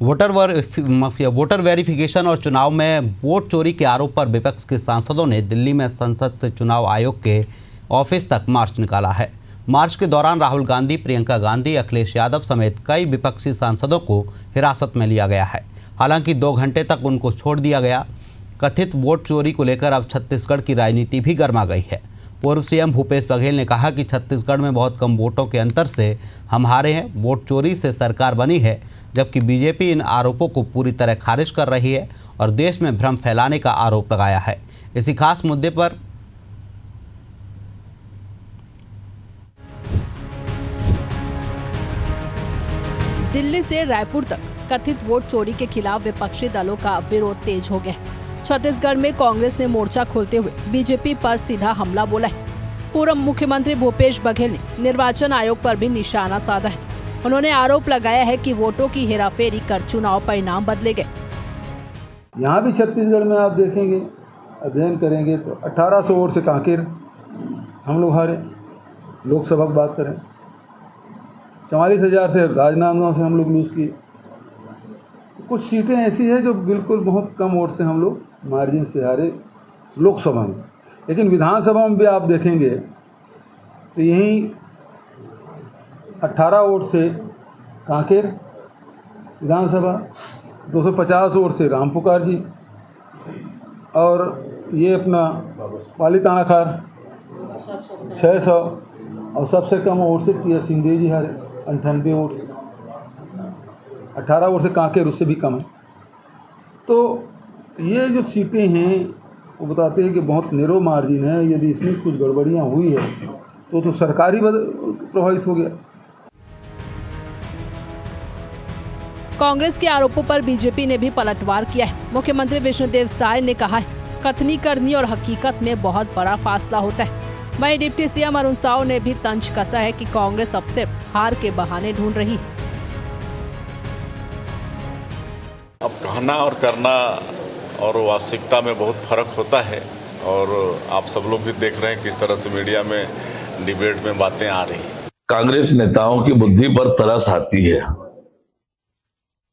Voter verification और चुनाव में वोट चोरी के आरोप पर विपक्ष के सांसदों ने दिल्ली में संसद से चुनाव आयोग के ऑफिस तक मार्च निकाला है। मार्च के दौरान राहुल गांधी, प्रियंका गांधी, अखिलेश यादव समेत कई विपक्षी सांसदों को हिरासत में लिया गया है। हालांकि 2 घंटे तक उनको छोड़ दिया गया। कथित वोट चोरी को लेकर अब छत्तीसगढ़ की राजनीति भी गर्मा गई है। पूर्व सीएम भूपेश बघेल ने कहा कि छत्तीसगढ़ में बहुत कम वोटों के अंतर से हम हारे हैं। वोट चोरी से सरकार बनी है, जबकि बीजेपी इन आरोपों को पूरी तरह खारिज कर रही है और देश में भ्रम फैलाने का आरोप लगाया है। इसी खास मुद्दे पर दिल्ली से रायपुर तक कथित वोट चोरी के खिलाफ विपक्षी दलों का विरोध तेज हो गया है। छत्तीसगढ़ में कांग्रेस ने मोर्चा खोलते हुए बीजेपी पर सीधा हमला बोला है। पूर्व मुख्यमंत्री भूपेश बघेल ने निर्वाचन आयोग पर भी निशाना साधा है। उन्होंने आरोप लगाया है कि वोटों की हेराफेरी कर चुनाव परिणाम बदले गए। यहाँ भी छत्तीसगढ़ में आप देखेंगे, अध्ययन करेंगे तो 1800 वोट से कांकेर हम लोग हारे। लोकसभा की बात करें 44,000 से राजनांदगांव से हम लोग लूज़ किए। तो कुछ सीटें ऐसी हैं जो बिल्कुल बहुत कम वोट से हम लोग मार्जिन से हारे लोकसभा में। लेकिन विधानसभा में भी आप देखेंगे तो यहीं 18 वोट से कांकेर विधानसभा, 250 वोट से रामपुकार जी, और ये अपना पाली तानाखार 600, और सबसे कम वोट से टी एस सिंहदेव जी हारे 98 वोट से। 18 वोट से कांकेर उससे भी कम है। तो ये जो सीटें हैं वो बताते हैं कि बहुत नेरो मार्जिन है। यदि इसमें कुछ गड़बड़ियाँ हुई है तो सरकार ही प्रभावित हो गया। कांग्रेस के आरोपों पर बीजेपी ने भी पलटवार किया है। मुख्यमंत्री विष्णुदेव साय ने कहा है, कथनी करनी और हकीकत में बहुत बड़ा फासला होता है। वहीं डिप्टी सीएम अरुण साव ने भी तंज कसा है कि कांग्रेस अब सिर्फ हार के बहाने ढूंढ रही है। अब कहना और करना और वास्तविकता में बहुत फर्क होता है, और आप सब लोग भी देख रहे हैं किस तरह से मीडिया में डिबेट में बातें आ रही हैं। कांग्रेस नेताओं की बुद्धि पर तरस आती है।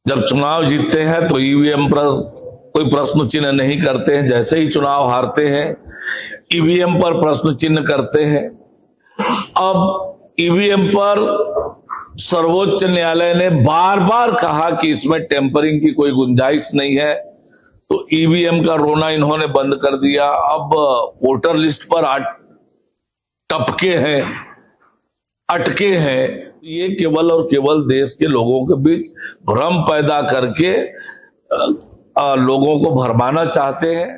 जब चुनाव जीतते हैं तो ईवीएम पर कोई प्रश्न चिन्ह नहीं करते हैं, जैसे ही चुनाव हारते हैं ईवीएम पर प्रश्न चिन्ह करते हैं। अब ईवीएम पर सर्वोच्च न्यायालय ने बार बार कहा कि इसमें टेम्परिंग की कोई गुंजाइश नहीं है, तो ईवीएम का रोना इन्होंने बंद कर दिया। अब वोटर लिस्ट पर टपके हैं, अटके हैं। ये केवल और केवल देश के लोगों के बीच भ्रम पैदा करके लोगों को भरमाना चाहते हैं।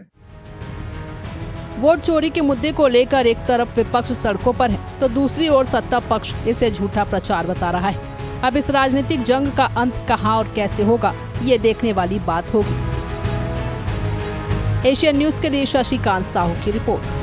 वोट चोरी के मुद्दे को लेकर एक तरफ विपक्ष सड़कों पर है तो दूसरी ओर सत्ता पक्ष इसे झूठा प्रचार बता रहा है। अब इस राजनीतिक जंग का अंत कहां और कैसे होगा, ये देखने वाली बात होगी। एशियन न्यूज के लिए शशिकांत साहू की रिपोर्ट।